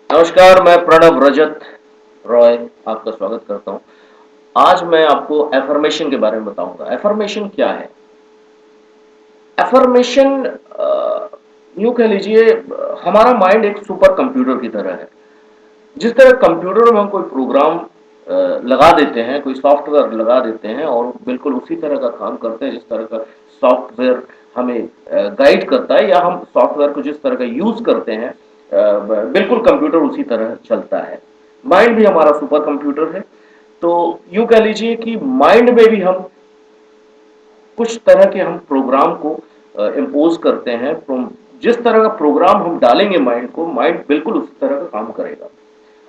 नमस्कार, मैं प्रणव रजत रॉय आपका स्वागत करता हूँ। आज मैं आपको एफर्मेशन के बारे में बताऊंगा। एफर्मेशन क्या है? एफर्मेशन यूँ कह लीजिए हमारा माइंड एक सुपर कंप्यूटर की तरह है। जिस तरह कंप्यूटर में हम कोई प्रोग्राम लगा देते हैं, कोई सॉफ्टवेयर लगा देते हैं और बिल्कुल उसी तरह का काम करते हैं जिस तरह का सॉफ्टवेयर हमें गाइड करता है या हम सॉफ्टवेयर को जिस तरह का यूज़ करते हैं बिल्कुल कंप्यूटर उसी तरह चलता है। माइंड भी हमारा सुपर कंप्यूटर है। तो यूँ कह लीजिए कि माइंड में भी हम कुछ तरह के हम प्रोग्राम को इम्पोज करते हैं। जिस तरह का प्रोग्राम हम डालेंगे माइंड को, माइंड बिल्कुल उसी तरह का काम करेगा।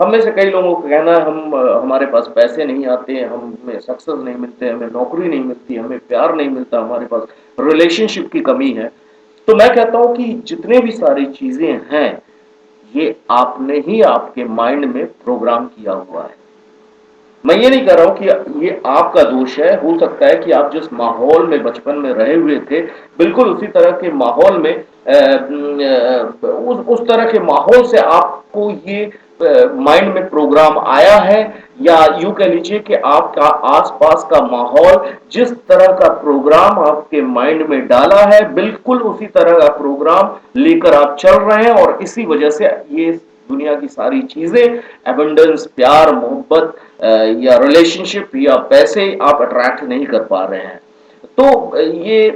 हम में से कई लोगों को कहना है हमारे पास पैसे नहीं आते, हमें सक्सेस नहीं मिलते, हमें नौकरी नहीं मिलती, हमें प्यार नहीं मिलता, हमारे पास रिलेशनशिप की कमी है। तो मैं कहता हूं कि जितने भी सारी चीजें हैं ये आपने ही आपके माइंड में प्रोग्राम किया हुआ है। मैं ये नहीं कह रहा हूं कि ये आपका दोष है। हो सकता है कि आप जिस माहौल में बचपन में रहे हुए थे बिल्कुल उसी तरह के माहौल में उस तरह के माहौल से आपको ये माइंड में प्रोग्राम आया है, या यूं कह लीजिए कि आपका आसपास का माहौल जिस तरह का प्रोग्राम आपके माइंड में डाला है बिल्कुल उसी तरह का प्रोग्राम लेकर आप चल रहे हैं और इसी वजह से ये दुनिया की सारी चीजें, एबंडेंस, प्यार, मोहब्बत या रिलेशनशिप या पैसे आप अट्रैक्ट नहीं कर पा रहे हैं। तो ये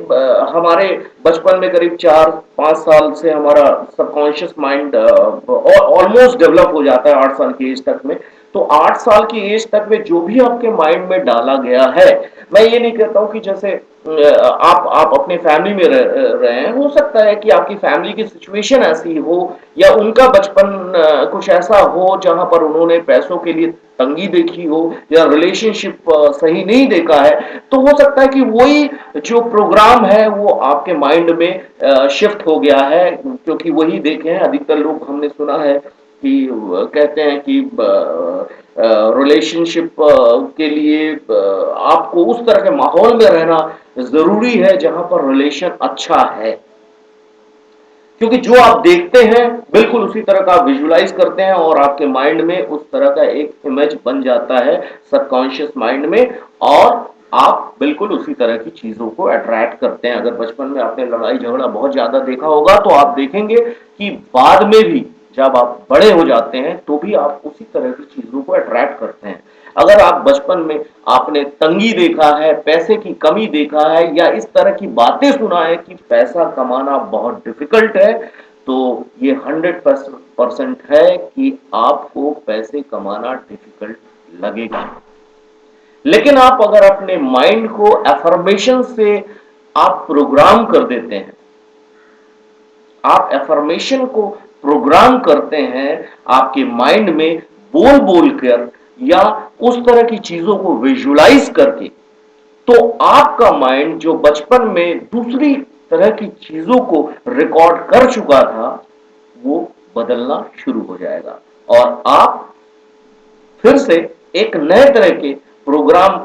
हमारे बचपन में करीब 4-5 साल से हमारा सबकॉन्शियस माइंड ऑलमोस्ट डेवलप हो जाता है 8 साल की एज तक में। तो 8 साल की एज तक में जो भी आपके माइंड में डाला गया है, मैं ये नहीं कहता हूँ कि जैसे आप अपने फैमिली में रहे हैं, हो सकता है कि आपकी फैमिली की सिचुएशन ऐसी हो या उनका बचपन कुछ ऐसा हो जहां पर उन्होंने पैसों के लिए तंगी देखी हो या रिलेशनशिप सही नहीं देखा है। तो हो सकता है कि वही जो प्रोग्राम है वो आपके माइंड में शिफ्ट हो गया है, क्योंकि वही देखे हैं अधिकतर लोग, हमने सुना है कि कहते हैं कि रिलेशनशिप के लिए आपको उस तरह के माहौल में रहना जरूरी है जहां पर रिलेशन अच्छा है, क्योंकि जो आप देखते हैं बिल्कुल उसी तरह का आप विजुलाइज करते हैं और आपके माइंड में उस तरह का एक इमेज बन जाता है सबकॉन्शियस माइंड में, और आप बिल्कुल उसी तरह की चीजों को अट्रैक्ट करते हैं। अगर बचपन में आपने लड़ाई झगड़ा बहुत ज्यादा देखा होगा तो आप देखेंगे कि बाद में भी जब आप बड़े हो जाते हैं तो भी आप उसी तरह की चीजों को अट्रैक्ट करते हैं। अगर आप बचपन में आपने तंगी देखा है, पैसे की कमी देखा है या इस तरह की बातें सुना है कि पैसा कमाना बहुत डिफिकल्ट है, तो ये 100% है कि आपको पैसे कमाना डिफिकल्ट लगेगा। लेकिन आप अगर अपने माइंड को एफर्मेशन से आप प्रोग्राम कर देते हैं, आप एफर्मेशन को प्रोग्राम करते हैं आपके माइंड में बोल बोल कर या उस तरह की चीजों को विजुलाइज करके, तो आपका माइंड जो बचपन में दूसरी तरह की चीजों को रिकॉर्ड कर चुका था वो बदलना शुरू हो जाएगा और आप फिर से एक नए तरह के प्रोग्राम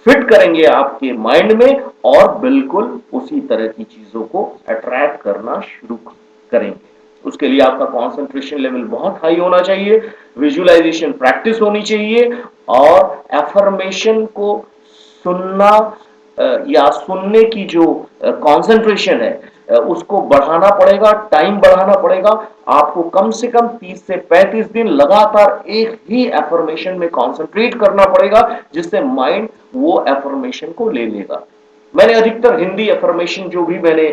फिट करेंगे आपके माइंड में और बिल्कुल उसी तरह की चीजों को अट्रैक्ट करना शुरू करेंगे। उसके लिए आपका कंसंट्रेशन लेवल बहुत हाई होना चाहिए, विजुअलाइजेशन प्रैक्टिस होनी चाहिए और एफर्मेशन को सुनना या सुनने की जो कंसंट्रेशन है उसको बढ़ाना पड़ेगा, टाइम बढ़ाना पड़ेगा। आपको कम से कम 30 से 35 दिन लगातार एक ही एफर्मेशन में कंसंट्रेट करना पड़ेगा जिससे माइंड वो एफर्मेशन को ले लेगा। मैंने अधिकतर हिंदी एफर्मेशन जो भी मैंने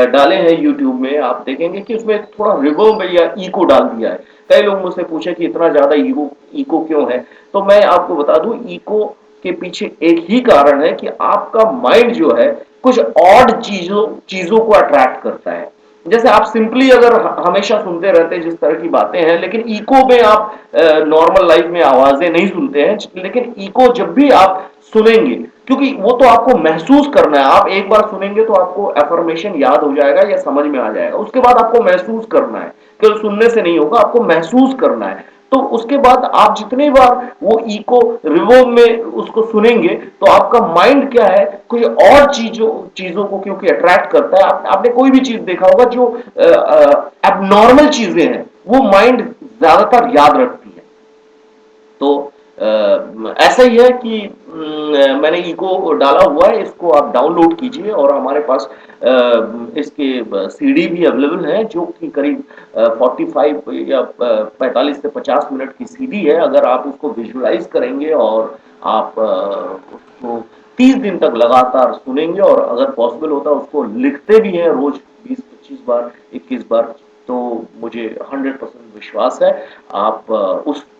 डाले हैं यूट्यूब में, आप देखेंगे कि उसमें थोड़ा रिवर्ब या इको डाल दिया है। कई लोग मुझसे पूछे कि इतना ज्यादा इको इको क्यों है, तो मैं आपको बता दूं इको के पीछे एक ही कारण है कि आपका माइंड जो है कुछ ऑड चीजों चीजों को अट्रैक्ट करता है। जैसे आप सिंपली अगर हमेशा सुनते रहते हैं जिस तरह की बातें हैं, लेकिन इको में आप नॉर्मल लाइफ में आवाजें नहीं सुनते हैं, लेकिन इको जब भी आप सुनेंगे, क्योंकि वो तो आपको महसूस करना है। आप एक बार सुनेंगे तो आपको एफर्मेशन याद हो जाएगा या समझ में आ जाएगा, उसके बाद आपको महसूस करना है, केवल सुनने से नहीं होगा, आपको महसूस करना है। तो उसके बाद आप जितनी बार वो इको रिवर्ब में उसको सुनेंगे तो आपका माइंड क्या है कोई और चीजों चीजों को क्योंकि अट्रैक्ट करता है। आपने कोई भी चीज देखा होगा जो एबनॉर्मल चीजें हैं वो माइंड ज्यादातर याद रखती है। तो ऐसा ही है कि मैंने इको डाला हुआ है, इसको आप डाउनलोड कीजिए और हमारे पास इसके सीडी भी अवेलेबल है जो कि करीब 45 या 45 से 50 मिनट की सीडी है। अगर आप उसको विजुलाइज करेंगे और आप उसको 30 दिन तक लगातार सुनेंगे और अगर पॉसिबल होता है उसको लिखते भी हैं रोज 20-25 बार, 21 बार, तो मुझे 100% विश्वास है आप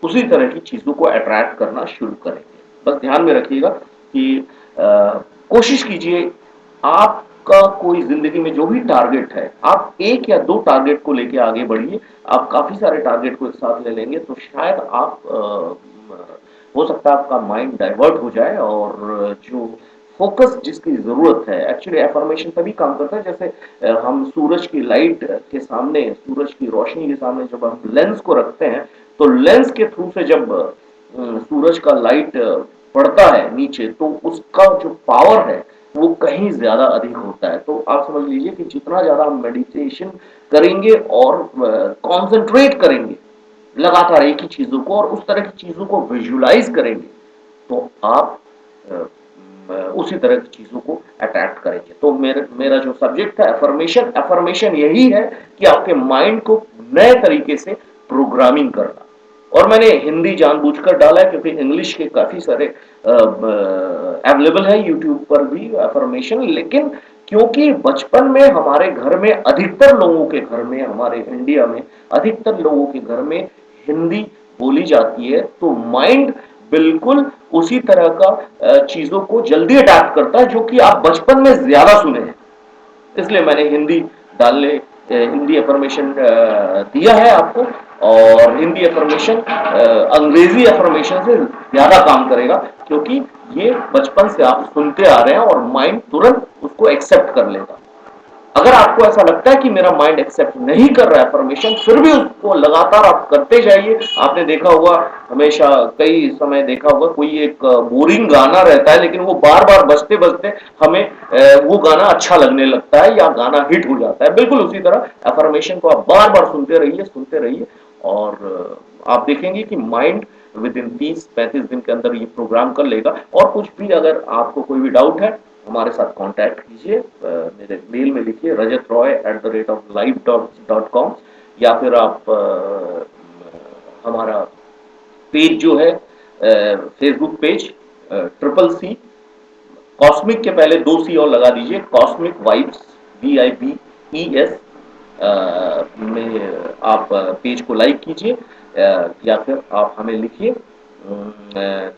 उसी तरह की चीजों को अट्रैक्ट करना शुरू करेंगे। बस ध्यान में रखिएगा कि कोशिश कीजिए आपका कोई जिंदगी में जो भी टारगेट है, आप एक या दो टारगेट को लेके आगे बढ़िए। आप काफी सारे टारगेट को एक साथ ले लेंगे तो शायद आप हो सकता है आपका माइंड डाइवर्ट हो जाए और जो फोकस जिसकी जरूरत है, एक्चुअली एफर्मेशन तभी काम करता है जैसे हम सूरज की लाइट के सामने, सूरज की रोशनी के सामने जब हम लेंस को रखते हैं तो लेंस के थ्रू से जब सूरज का लाइट पड़ता है नीचे तो उसका जो पावर है वो कहीं ज्यादा अधिक होता है। तो आप समझ लीजिए कि जितना ज्यादा हम मेडिटेशन करेंगे और कंसंट्रेट करेंगे लगातार एक ही चीजों को और उस तरह की चीजों को विजुलाइज करेंगे तो आप उसी तरह की चीजों को अट्रैक्ट करेंगे। तो मेरा जो सब्जेक्ट था एफर्मेशन, एफर्मेशन यही है कि आपके माइंड को नए तरीके से प्रोग्रामिंग करना। और मैंने हिंदी जानबूझकर डाला है क्योंकि इंग्लिश के काफी सारे अवेलेबल है यूट्यूब पर भी एफर्मेशन, लेकिन क्योंकि बचपन में हमारे घर में अधिकतर लोगों के घर में, हमारे इंडिया में अधिकतर लोगों के घर में हिंदी बोली जाती है तो माइंड बिल्कुल उसी तरह का चीजों को जल्दी अडैप्ट करता है जो कि आप बचपन में ज्यादा सुने हैं। इसलिए मैंने हिंदी डालने हिंदी अफर्मेशन दिया है आपको। और हिंदी अफर्मेशन अंग्रेजी अफर्मेशन से ज्यादा काम करेगा क्योंकि ये बचपन से आप सुनते आ रहे हैं और माइंड तुरंत उसको एक्सेप्ट कर लेगा। अगर आपको ऐसा लगता है कि मेरा माइंड एक्सेप्ट नहीं कर रहा है परमिशन, फिर भी उसको लगातार आप करते जाइए। आपने देखा होगा, हमेशा कई समय देखा होगा, कोई एक बोरिंग गाना रहता है लेकिन वो बार बार बजते बजते हमें वो गाना अच्छा लगने लगता है या गाना हिट हो जाता है। बिल्कुल उसी तरह अफर्मेशन को आप बार बार सुनते रहिए और आप देखेंगे कि माइंड विद इन 30-35 दिन के अंदर ये प्रोग्राम कर लेगा। और कुछ भी अगर आपको कोई भी डाउट है हमारे साथ कांटेक्ट कीजिए, मेरे मेल में लिखिए rajat.roy@live.com या फिर आप हमारा पेज जो है फेसबुक पेज CCC कॉस्मिक के पहले 2 C और लगा दीजिए, कॉस्मिक वाइब्स, VIBES में आप पेज को लाइक कीजिए या फिर आप हमें लिखिए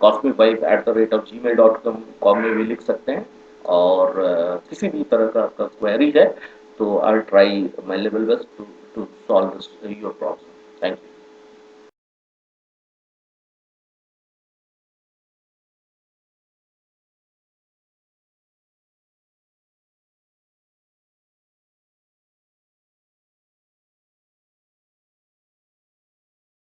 cosmicvibe@gmail.com में भी लिख सकते हैं। और किसी भी तरह का आपका क्वेरी है तो I try my level best to solve your problem. Thank you.